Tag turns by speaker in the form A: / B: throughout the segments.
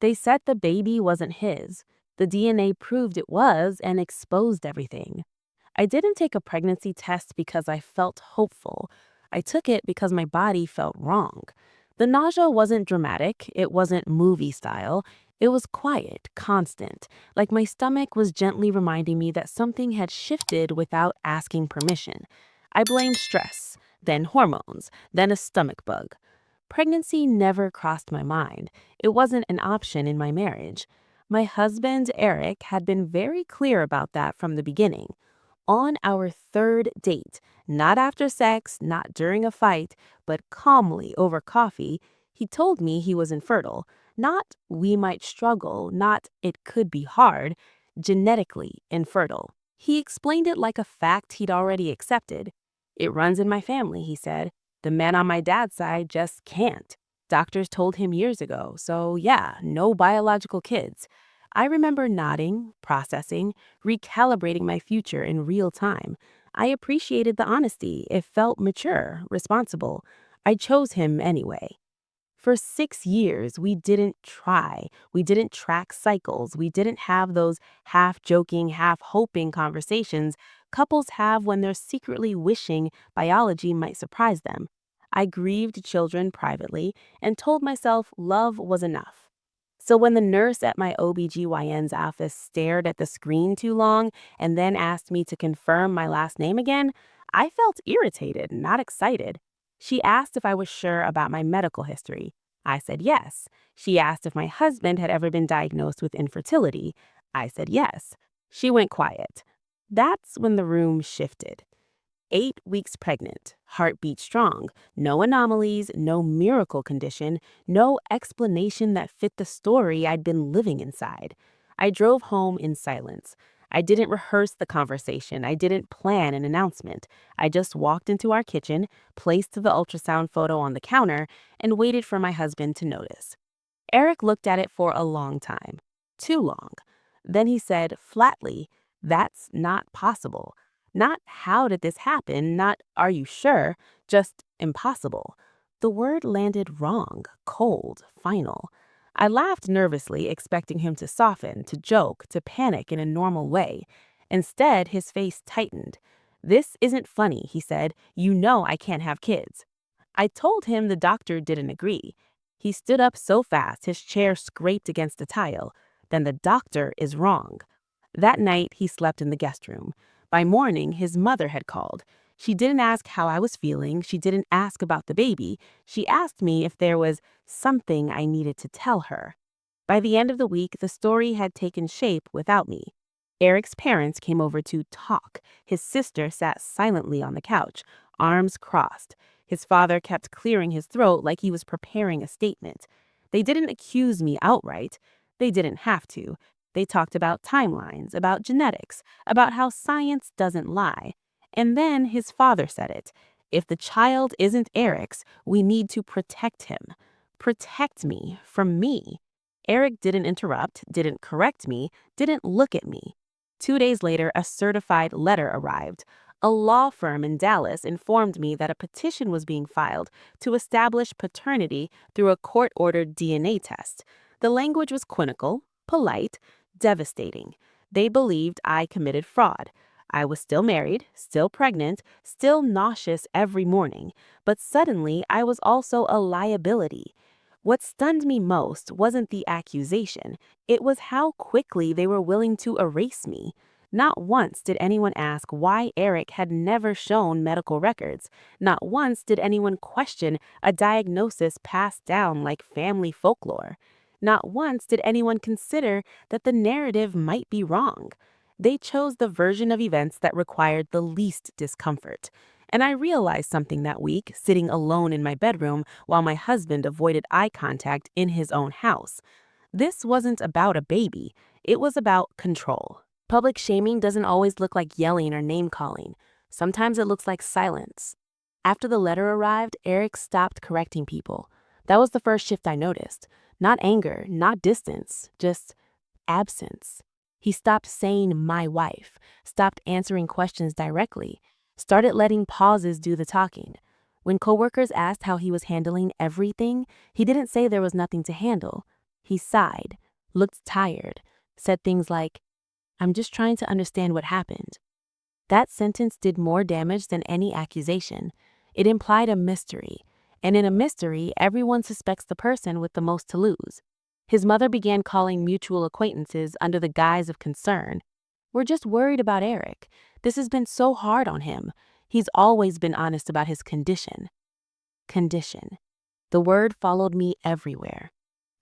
A: They said the baby wasn't his. The DNA proved it was and exposed everything. I didn't take a pregnancy test because I felt hopeful. I took it because my body felt wrong. The nausea wasn't dramatic, it wasn't movie style. It was quiet, constant, like my stomach was gently reminding me that something had shifted without asking permission. I blamed stress, then hormones, then a stomach bug. Pregnancy never crossed my mind. It wasn't an option in my marriage. My husband, Eric, had been very clear about that from the beginning. On our third date, not after sex, not during a fight, but calmly over coffee, he told me he was infertile. Not we might struggle, not it could be hard, genetically infertile. He explained it like a fact he'd already accepted. It runs in my family, he said. The men on my dad's side just can't. Doctors told him years ago, so yeah, no biological kids. I remember nodding, processing, recalibrating my future in real time. I appreciated the honesty. It felt mature, responsible. I chose him anyway. For 6 years, we didn't try. We didn't track cycles. We didn't have those half joking, half hoping conversations couples have when they're secretly wishing biology might surprise them. I grieved children privately and told myself love was enough. So when the nurse at my OBGYN's office stared at the screen too long and then asked me to confirm my last name again, I felt irritated, not excited. She asked if I was sure about my medical history. I said yes. She asked if my husband had ever been diagnosed with infertility. I said yes. She went quiet. That's when the room shifted. 8 weeks pregnant, heartbeat strong, no anomalies, no miracle condition, no explanation that fit the story I'd been living inside. I drove home in silence. I didn't rehearse the conversation. I didn't plan an announcement. I just walked into our kitchen, placed the ultrasound photo on the counter, and waited for my husband to notice. Eric looked at it for a long time. Too long. Then he said flatly, "That's not possible." Not "how did this happen?" Not "are you sure?" Just "impossible." The word landed wrong, cold, final. I laughed nervously, expecting him to soften, to joke, to panic in a normal way. Instead, his face tightened. "This isn't funny," he said. "You know I can't have kids." I told him the doctor didn't agree. He stood up so fast his chair scraped against a tile. Then the doctor is wrong. That night, he slept in the guest room. By morning, his mother had called. She didn't ask how I was feeling. She didn't ask about the baby. She asked me if there was something I needed to tell her. By the end of the week, the story had taken shape without me. Eric's parents came over to talk. His sister sat silently on the couch, arms crossed. His father kept clearing his throat like he was preparing a statement. They didn't accuse me outright. They didn't have to. They talked about timelines, about genetics, about how science doesn't lie. And then his father said it. If the child isn't Eric's, we need to protect him. Protect me from me. Eric didn't interrupt, didn't correct me, didn't look at me. 2 days later, a certified letter arrived. A law firm in Dallas informed me that a petition was being filed to establish paternity through a court-ordered DNA test. The language was clinical, polite, devastating. They believed I committed fraud. I was still married, still pregnant, still nauseous every morning, but suddenly I was also a liability. What stunned me most wasn't the accusation, it was how quickly they were willing to erase me. Not once did anyone ask why Eric had never shown medical records. Not once did anyone question a diagnosis passed down like family folklore. Not once did anyone consider that the narrative might be wrong. They chose the version of events that required the least discomfort. And I realized something that week, sitting alone in my bedroom while my husband avoided eye contact in his own house. This wasn't about a baby, it was about control. Public shaming doesn't always look like yelling or name-calling. Sometimes it looks like silence. After the letter arrived, Eric stopped correcting people. That was the first shift I noticed. Not anger, not distance, just absence. He stopped saying "my wife," stopped answering questions directly, started letting pauses do the talking. When coworkers asked how he was handling everything, he didn't say there was nothing to handle. He sighed, looked tired, said things like, "I'm just trying to understand what happened." That sentence did more damage than any accusation. It implied a mystery, and in a mystery, everyone suspects the person with the most to lose. His mother began calling mutual acquaintances under the guise of concern. "We're just worried about Eric. This has been so hard on him. He's always been honest about his condition." Condition. The word followed me everywhere.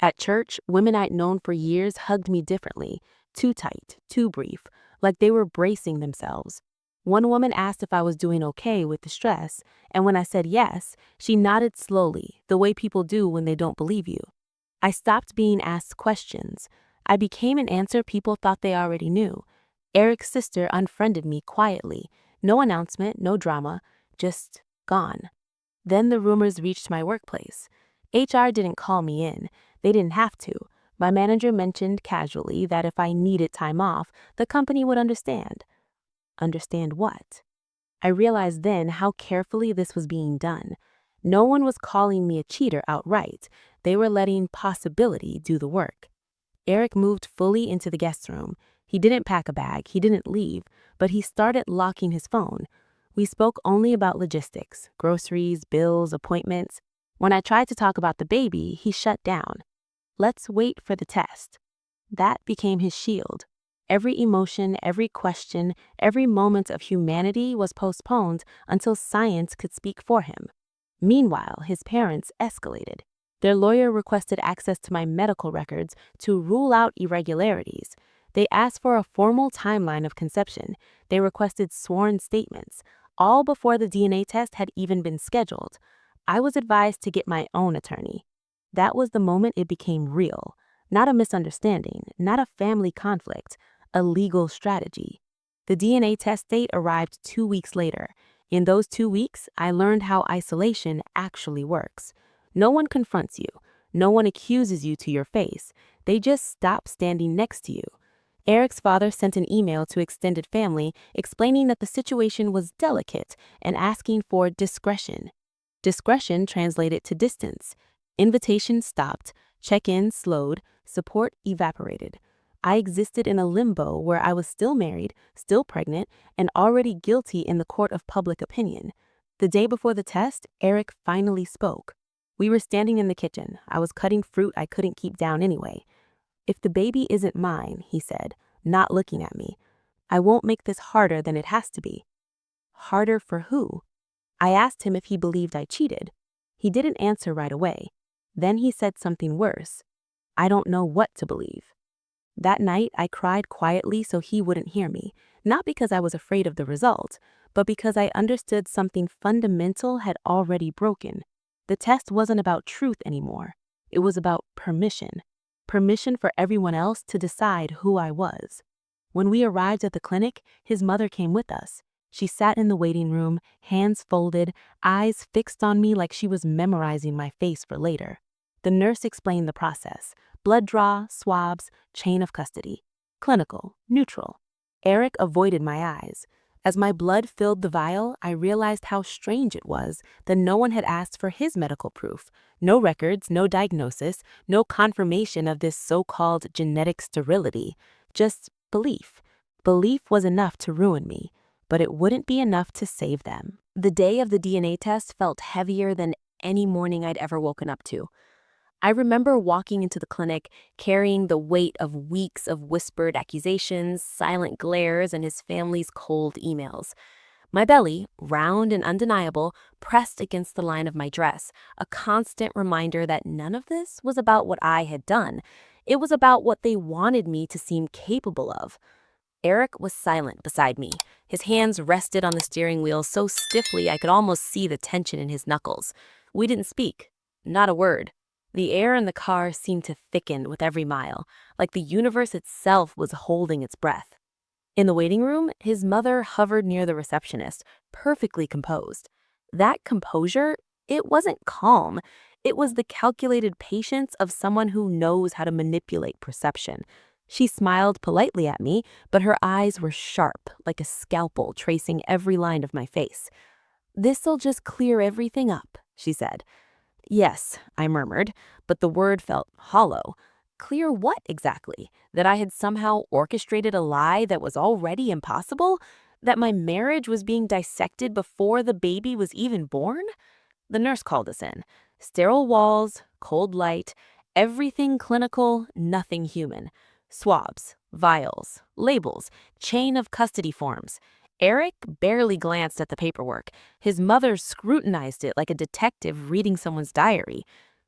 A: At church, women I'd known for years hugged me differently, too tight, too brief, like they were bracing themselves. One woman asked if I was doing okay with the stress, and when I said yes, she nodded slowly, the way people do when they don't believe you. I stopped being asked questions. I became an answer people thought they already knew. Eric's sister unfriended me quietly. No announcement, no drama, just gone. Then the rumors reached my workplace. HR didn't call me in. They didn't have to. My manager mentioned casually that if I needed time off, the company would understand. Understand what? I realized then how carefully this was being done. No one was calling me a cheater outright. They were letting possibility do the work. Eric moved fully into the guest room. He didn't pack a bag, he didn't leave, but he started locking his phone. We spoke only about logistics, groceries, bills, appointments. When I tried to talk about the baby, he shut down. "Let's wait for the test." That became his shield. Every emotion, every question, every moment of humanity was postponed until science could speak for him. Meanwhile, his parents escalated. Their lawyer requested access to my medical records to rule out irregularities. They asked for a formal timeline of conception. They requested sworn statements, all before the DNA test had even been scheduled. I was advised to get my own attorney. That was the moment it became real. Not a misunderstanding, not a family conflict, a legal strategy. The DNA test date arrived 2 weeks later. In those 2 weeks, I learned how isolation actually works. No one confronts you. No one accuses you to your face. They just stop standing next to you. Eric's father sent an email to extended family explaining that the situation was delicate and asking for discretion. Discretion translated to distance. Invitations stopped, check-ins slowed, support evaporated. I existed in a limbo where I was still married, still pregnant, and already guilty in the court of public opinion. The day before the test, Eric finally spoke. We were standing in the kitchen. I was cutting fruit I couldn't keep down anyway. "If the baby isn't mine," he said, not looking at me, "I won't make this harder than it has to be." Harder for who? I asked him if he believed I cheated. He didn't answer right away. Then he said something worse. "I don't know what to believe." That night, I cried quietly so he wouldn't hear me, not because I was afraid of the result, but because I understood something fundamental had already broken. The test wasn't about truth anymore. It was about permission. Permission for everyone else to decide who I was. When we arrived at the clinic, his mother came with us. She sat in the waiting room, hands folded, eyes fixed on me like she was memorizing my face for later. The nurse explained the process: blood draw, swabs, chain of custody. Clinical, neutral. Eric avoided my eyes. As my blood filled the vial, I realized how strange it was that no one had asked for his medical proof. No records, no diagnosis, no confirmation of this so-called genetic sterility. Just belief. Belief was enough to ruin me, but it wouldn't be enough to save them. The day of the DNA test felt heavier than any morning I'd ever woken up to. I remember walking into the clinic, carrying the weight of weeks of whispered accusations, silent glares, and his family's cold emails. My belly, round and undeniable, pressed against the line of my dress, a constant reminder that none of this was about what I had done. It was about what they wanted me to seem capable of. Eric was silent beside me. His hands rested on the steering wheel so stiffly I could almost see the tension in his knuckles. We didn't speak. Not a word. The air in the car seemed to thicken with every mile, like the universe itself was holding its breath. In the waiting room, his mother hovered near the receptionist, perfectly composed. That composure, it wasn't calm. It was the calculated patience of someone who knows how to manipulate perception. She smiled politely at me, but her eyes were sharp, like a scalpel tracing every line of my face. "This'll just clear everything up," she said. "Yes," I murmured, but the word felt hollow. Clear what exactly? That I had somehow orchestrated a lie that was already impossible? That my marriage was being dissected before the baby was even born? The nurse called us in. Sterile walls, cold light, everything clinical, nothing human. Swabs, vials, labels, chain of custody forms. Eric barely glanced at the paperwork. His mother scrutinized it like a detective reading someone's diary.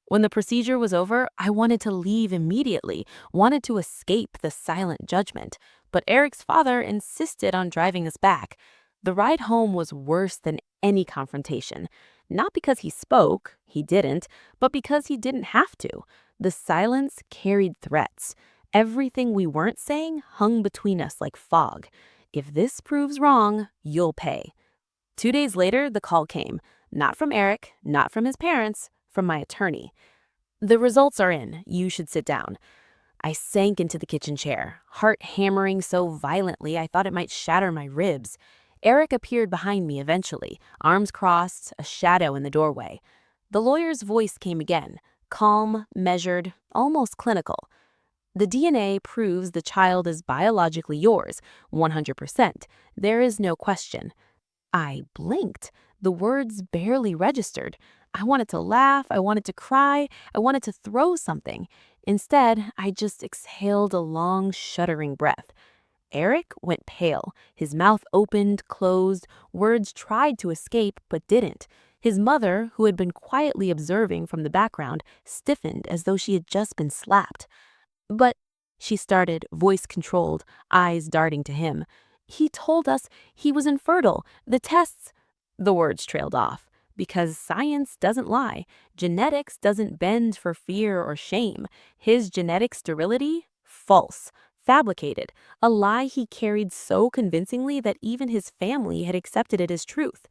A: When the procedure was over, I wanted to leave immediately, wanted to escape the silent judgment. But Eric's father insisted on driving us back. The ride home was worse than any confrontation. Not because he spoke, he didn't, but because he didn't have to. The silence carried threats. Everything we weren't saying hung between us like fog. If this proves wrong, you'll pay. 2 days later, the call came. Not from Eric, not from his parents, from my attorney. The results are in. You should sit down. I sank into the kitchen chair, heart hammering so violently I thought it might shatter my ribs. Eric appeared behind me eventually, arms crossed, a shadow in the doorway. The lawyer's voice came again, calm, measured, almost clinical. The DNA proves the child is biologically yours, 100%. There is no question. I blinked. The words barely registered. I wanted to laugh, I wanted to cry, I wanted to throw something. Instead, I just exhaled a long, shuddering breath. Eric went pale. His mouth opened, closed. Words tried to escape, but didn't. His mother, who had been quietly observing from the background, stiffened as though she had just been slapped. But, she started, voice controlled, eyes darting to him. He told us he was infertile. The tests. The words trailed off. Because science doesn't lie. Genetics doesn't bend for fear or shame. His genetic sterility? False. Fabricated. A lie he carried so convincingly that even his family had accepted it as truth.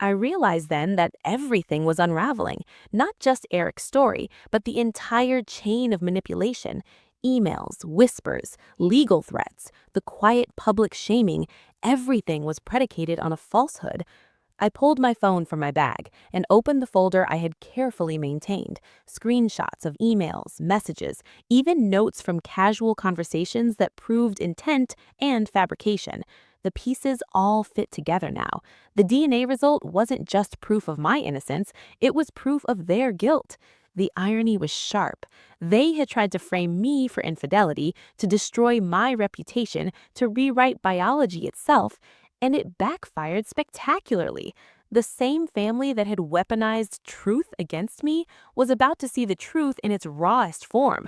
A: I realized then that everything was unraveling. Not just Eric's story, but the entire chain of manipulation. Emails, whispers, legal threats, the quiet public shaming, everything was predicated on a falsehood. I pulled my phone from my bag and opened the folder I had carefully maintained. Screenshots of emails, messages, even notes from casual conversations that proved intent and fabrication. The pieces all fit together now. The DNA result wasn't just proof of my innocence, it was proof of their guilt. The irony was sharp. They had tried to frame me for infidelity, to destroy my reputation, to rewrite biology itself, and it backfired spectacularly. The same family that had weaponized truth against me was about to see the truth in its rawest form.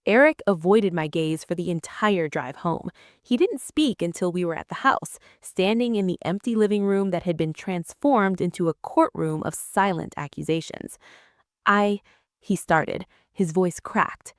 A: Eric avoided my gaze for the entire drive home. He didn't speak until we were at the house, standing in the empty living room that had been transformed into a courtroom of silent accusations. He started. His voice cracked.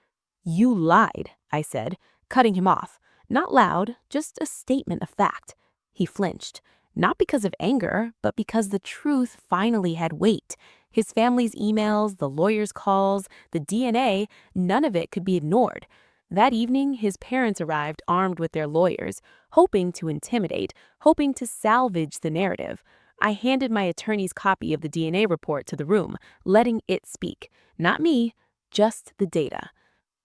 A: "You lied," I said, cutting him off. Not loud, just a statement of fact. He flinched, not because of anger, but because the truth finally had weight. His family's emails, the lawyer's calls, the DNA, none of it could be ignored. That evening, his parents arrived armed with their lawyers, hoping to intimidate, hoping to salvage the narrative. I handed my attorney's copy of the DNA report to the room, letting it speak. Not me, just the data.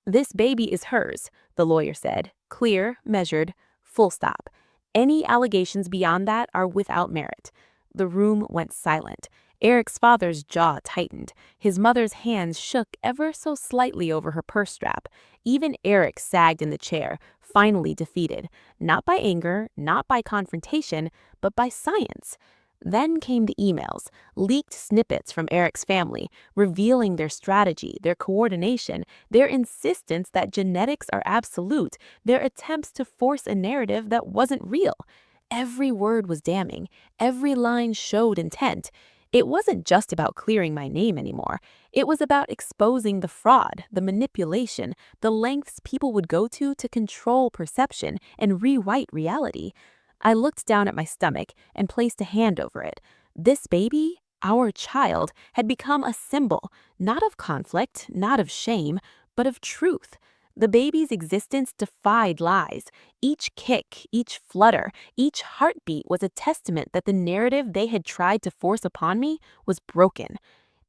A: "This baby is hers," the lawyer said. "Clear, measured, full stop. Any allegations beyond that are without merit." The room went silent. Eric's father's jaw tightened. His mother's hands shook ever so slightly over her purse strap. Even Eric sagged in the chair, finally defeated. Not by anger, not by confrontation, but by science. Then came the emails, leaked snippets from Eric's family, revealing their strategy, their coordination, their insistence that genetics are absolute, their attempts to force a narrative that wasn't real. Every word was damning. Every line showed intent. It wasn't just about clearing my name anymore. It was about exposing the fraud, the manipulation, the lengths people would go to control perception and rewrite reality. I looked down at my stomach and placed a hand over it. This baby, our child, had become a symbol, not of conflict, not of shame, but of truth. The baby's existence defied lies. Each kick, each flutter, each heartbeat was a testament that the narrative they had tried to force upon me was broken.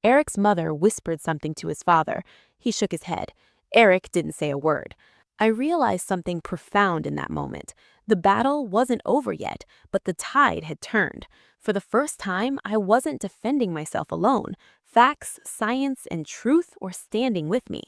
A: Eric's mother whispered something to his father. He shook his head. Eric didn't say a word. I realized something profound in that moment. The battle wasn't over yet, but the tide had turned. For the first time, I wasn't defending myself alone. Facts, science, and truth were standing with me.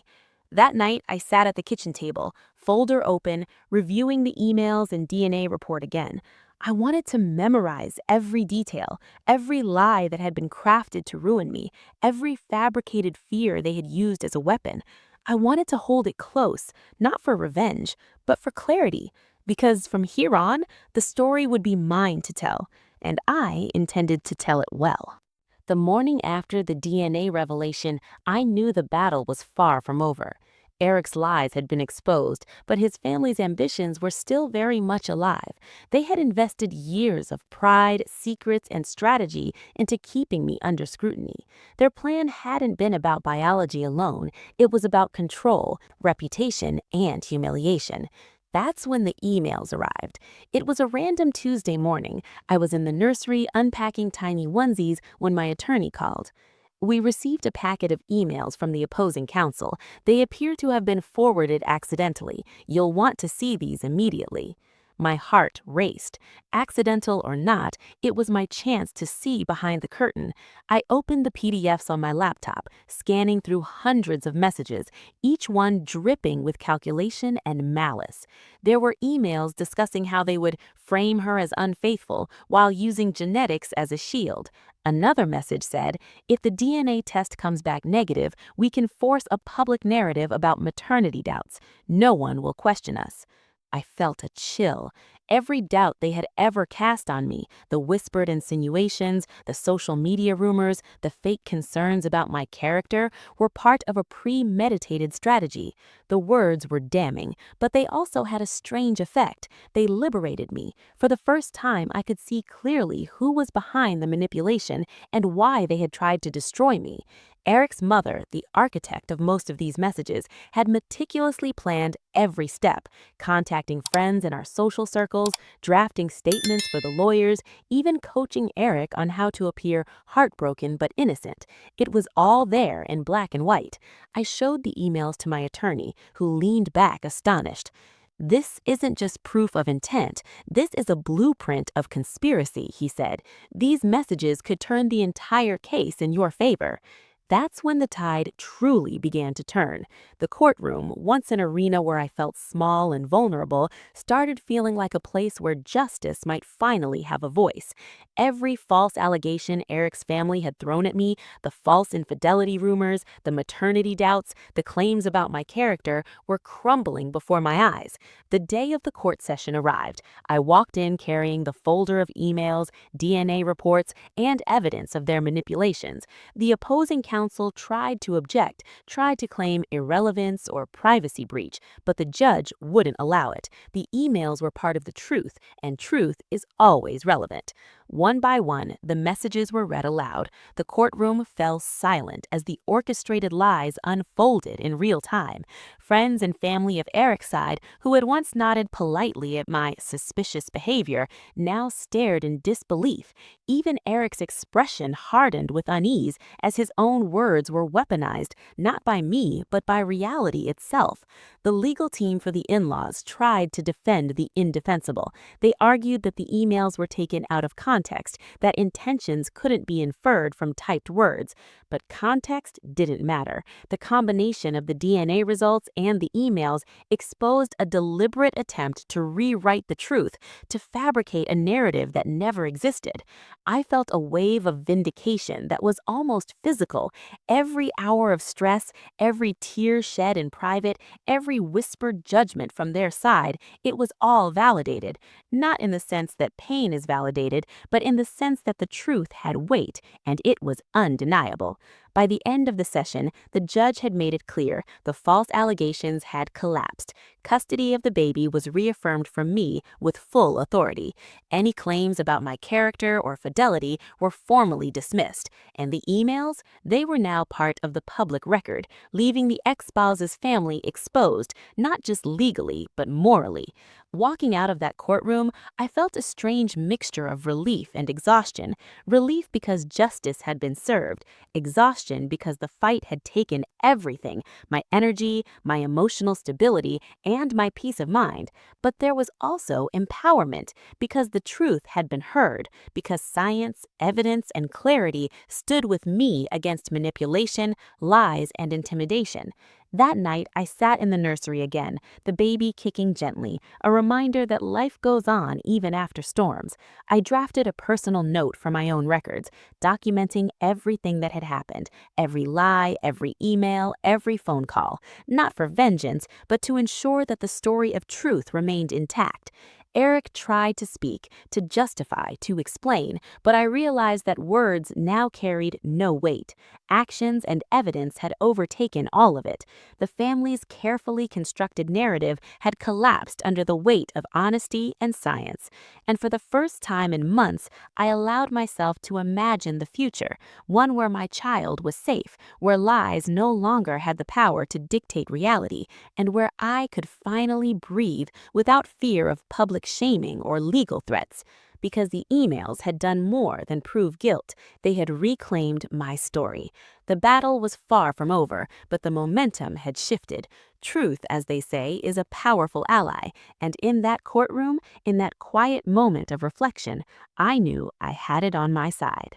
A: That night, I sat at the kitchen table, folder open, reviewing the emails and DNA report again. I wanted to memorize every detail, every lie that had been crafted to ruin me, every fabricated fear they had used as a weapon. I wanted to hold it close, not for revenge, but for clarity, because from here on, the story would be mine to tell, and I intended to tell it well. The morning after the DNA revelation, I knew the battle was far from over. Eric's lies had been exposed, but his family's ambitions were still very much alive. They had invested years of pride, secrets, and strategy into keeping me under scrutiny. Their plan hadn't been about biology alone, it was about control, reputation, and humiliation. That's when the emails arrived. It was a random Tuesday morning. I was in the nursery unpacking tiny onesies when my attorney called. We received a packet of emails from the opposing counsel. They appear to have been forwarded accidentally. You'll want to see these immediately. My heart raced. Accidental or not, it was my chance to see behind the curtain. I opened the PDFs on my laptop, scanning through hundreds of messages, each one dripping with calculation and malice. There were emails discussing how they would frame her as unfaithful while using genetics as a shield. Another message said, if the DNA test comes back negative, we can force a public narrative about maternity doubts. No one will question us. I felt a chill. Every doubt they had ever cast on me, the whispered insinuations, the social media rumors, the fake concerns about my character, were part of a premeditated strategy. The words were damning, but they also had a strange effect. They liberated me. For the first time, I could see clearly who was behind the manipulation and why they had tried to destroy me. Eric's mother, the architect of most of these messages, had meticulously planned every step, contacting friends in our social circles, drafting statements for the lawyers, even coaching Eric on how to appear heartbroken but innocent. It was all there in black and white. I showed the emails to my attorney, who leaned back astonished. This isn't just proof of intent. This is a blueprint of conspiracy, he said. These messages could turn the entire case in your favor. That's when the tide truly began to turn. The courtroom, once an arena where I felt small and vulnerable, started feeling like a place where justice might finally have a voice. Every false allegation Eric's family had thrown at me, the false infidelity rumors, the maternity doubts, the claims about my character, were crumbling before my eyes. The day of the court session arrived. I walked in carrying the folder of emails, DNA reports, and evidence of their manipulations. The opposing counsel tried to object, tried to claim irrelevance or privacy breach, but the judge wouldn't allow it. The emails were part of the truth, and truth is always relevant. One by one, the messages were read aloud. The courtroom fell silent as the orchestrated lies unfolded in real time. Friends and family of Eric's side, who had once nodded politely at my suspicious behavior, now stared in disbelief. Even Eric's expression hardened with unease as his own words were weaponized, not by me, but by reality itself. The legal team for the in-laws tried to defend the indefensible. They argued that the emails were taken out of context, that intentions couldn't be inferred from typed words. But context didn't matter. The combination of the DNA results and the emails exposed a deliberate attempt to rewrite the truth, to fabricate a narrative that never existed. I felt a wave of vindication that was almost physical. Every hour of stress, every tear shed in private, every whispered judgment from their side, it was all validated. Not in the sense that pain is validated, but in the sense that the truth had weight, and it was undeniable. By the end of the session, the judge had made it clear the false allegations had collapsed. Custody of the baby was reaffirmed from me with full authority. Any claims about my character or fidelity were formally dismissed, and the emails, they were now part of the public record, leaving the ex-spouse's family exposed, not just legally, but morally. Walking out of that courtroom, I felt a strange mixture of relief and exhaustion. Relief because justice had been served, exhaustion exhaustion because the fight had taken everything: my energy, my emotional stability, and my peace of mind. But there was also empowerment because the truth had been heard, because science, evidence, and clarity stood with me against manipulation, lies, and intimidation. That night, I sat in the nursery again, the baby kicking gently, a reminder that life goes on even after storms. I drafted a personal note for my own records, documenting everything that had happened: every lie, every email, every phone call, not for vengeance, but to ensure that the story of truth remained intact. Eric tried to speak, to justify, to explain, but I realized that words now carried no weight. Actions and evidence had overtaken all of it. The family's carefully constructed narrative had collapsed under the weight of honesty and science. And for the first time in months, I allowed myself to imagine the future, one where my child was safe, where lies no longer had the power to dictate reality, and where I could finally breathe without fear of public shaming or legal threats. Because the emails had done more than prove guilt, they had reclaimed my story. The battle was far from over, but the momentum had shifted. Truth, as they say, is a powerful ally, and in that courtroom, in that quiet moment of reflection, I knew I had it on my side.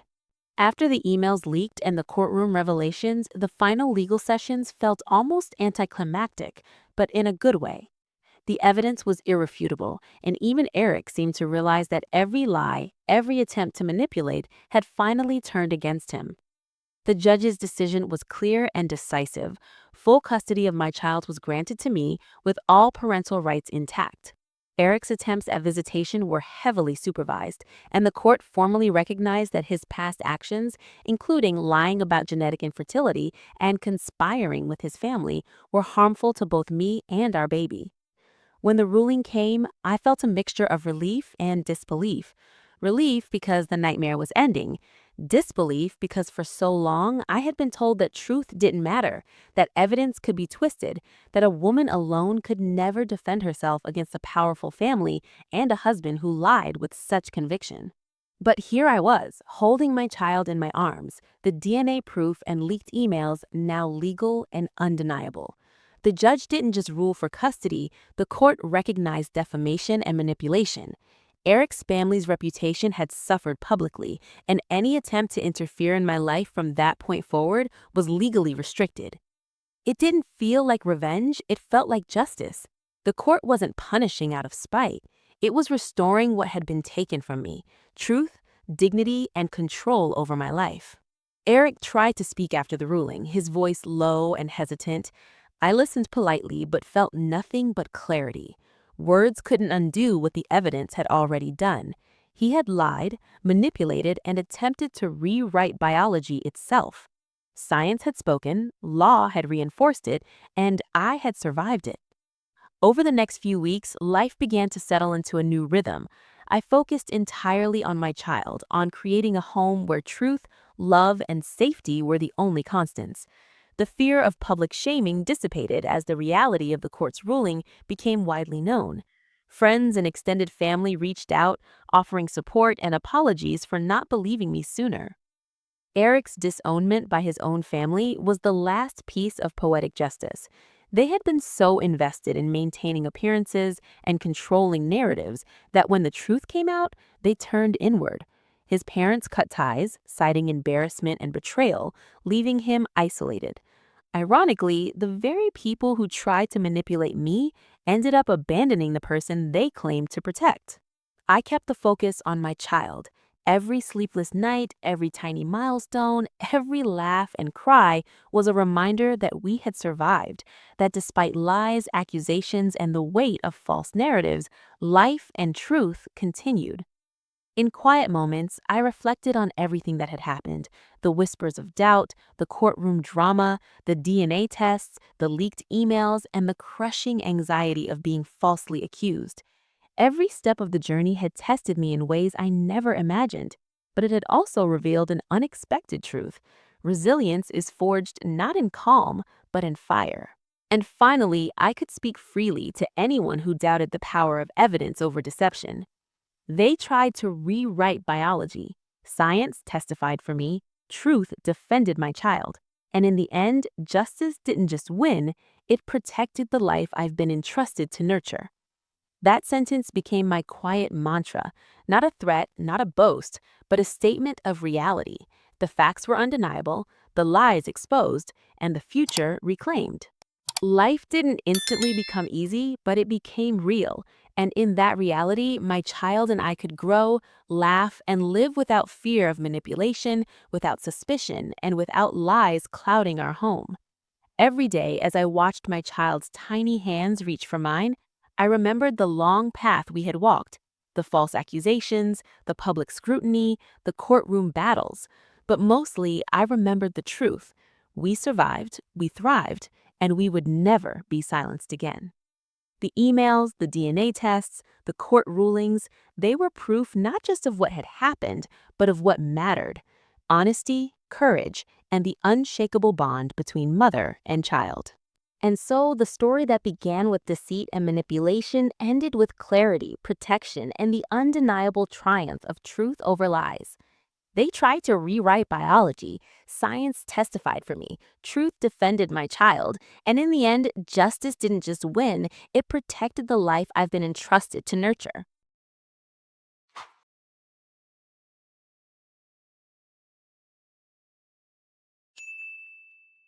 A: After the emails leaked and the courtroom revelations, the final legal sessions felt almost anticlimactic, but in a good way. The evidence was irrefutable, and even Eric seemed to realize that every lie, every attempt to manipulate, had finally turned against him. The judge's decision was clear and decisive. Full custody of my child was granted to me, with all parental rights intact. Eric's attempts at visitation were heavily supervised, and the court formally recognized that his past actions, including lying about genetic infertility and conspiring with his family, were harmful to both me and our baby. When the ruling came, I felt a mixture of relief and disbelief. Relief because the nightmare was ending. Disbelief because for so long I had been told that truth didn't matter, that evidence could be twisted, that a woman alone could never defend herself against a powerful family and a husband who lied with such conviction. But here I was, holding my child in my arms, the DNA proof and leaked emails now legal and undeniable. The judge didn't just rule for custody, the court recognized defamation and manipulation. Eric's family's reputation had suffered publicly, and any attempt to interfere in my life from that point forward was legally restricted. It didn't feel like revenge, it felt like justice. The court wasn't punishing out of spite. It was restoring what had been taken from me: truth, dignity, and control over my life. Eric tried to speak after the ruling, his voice low and hesitant. I listened politely but felt nothing but clarity. Words couldn't undo what the evidence had already done. He had lied, manipulated, and attempted to rewrite biology itself. Science had spoken, law had reinforced it, and I had survived it. Over the next few weeks, life began to settle into a new rhythm. I focused entirely on my child, on creating a home where truth, love, and safety were the only constants. The fear of public shaming dissipated as the reality of the court's ruling became widely known. Friends and extended family reached out, offering support and apologies for not believing me sooner. Eric's disownment by his own family was the last piece of poetic justice. They had been so invested in maintaining appearances and controlling narratives that when the truth came out, they turned inward. His parents cut ties, citing embarrassment and betrayal, leaving him isolated. Ironically, the very people who tried to manipulate me ended up abandoning the person they claimed to protect. I kept the focus on my child. Every sleepless night, every tiny milestone, every laugh and cry was a reminder that we had survived, that despite lies, accusations, and the weight of false narratives, life and truth continued. In quiet moments, I reflected on everything that had happened: the whispers of doubt, the courtroom drama, the DNA tests, the leaked emails, and the crushing anxiety of being falsely accused. Every step of the journey had tested me in ways I never imagined, but it had also revealed an unexpected truth. Resilience is forged not in calm, but in fire. And finally, I could speak freely to anyone who doubted the power of evidence over deception. They tried to rewrite biology. Science testified for me. Truth defended my child. And in the end, justice didn't just win, it protected the life I've been entrusted to nurture. That sentence became my quiet mantra, not a threat, not a boast, but a statement of reality. The facts were undeniable, the lies exposed, and the future reclaimed. Life didn't instantly become easy, but it became real. And in that reality, my child and I could grow, laugh, and live without fear of manipulation, without suspicion, and without lies clouding our home. Every day, as I watched my child's tiny hands reach for mine, I remembered the long path we had walked, the false accusations, the public scrutiny, the courtroom battles. But mostly, I remembered the truth. We survived, we thrived, and we would never be silenced again. The emails, the DNA tests, the court rulings, they were proof not just of what had happened, but of what mattered: honesty, courage, and the unshakable bond between mother and child. And so the story that began with deceit and manipulation ended with clarity, protection, and the undeniable triumph of truth over lies. They tried to rewrite biology. Science testified for me. Truth defended my child. And in the end, justice didn't just win, it protected the life I've been entrusted to nurture.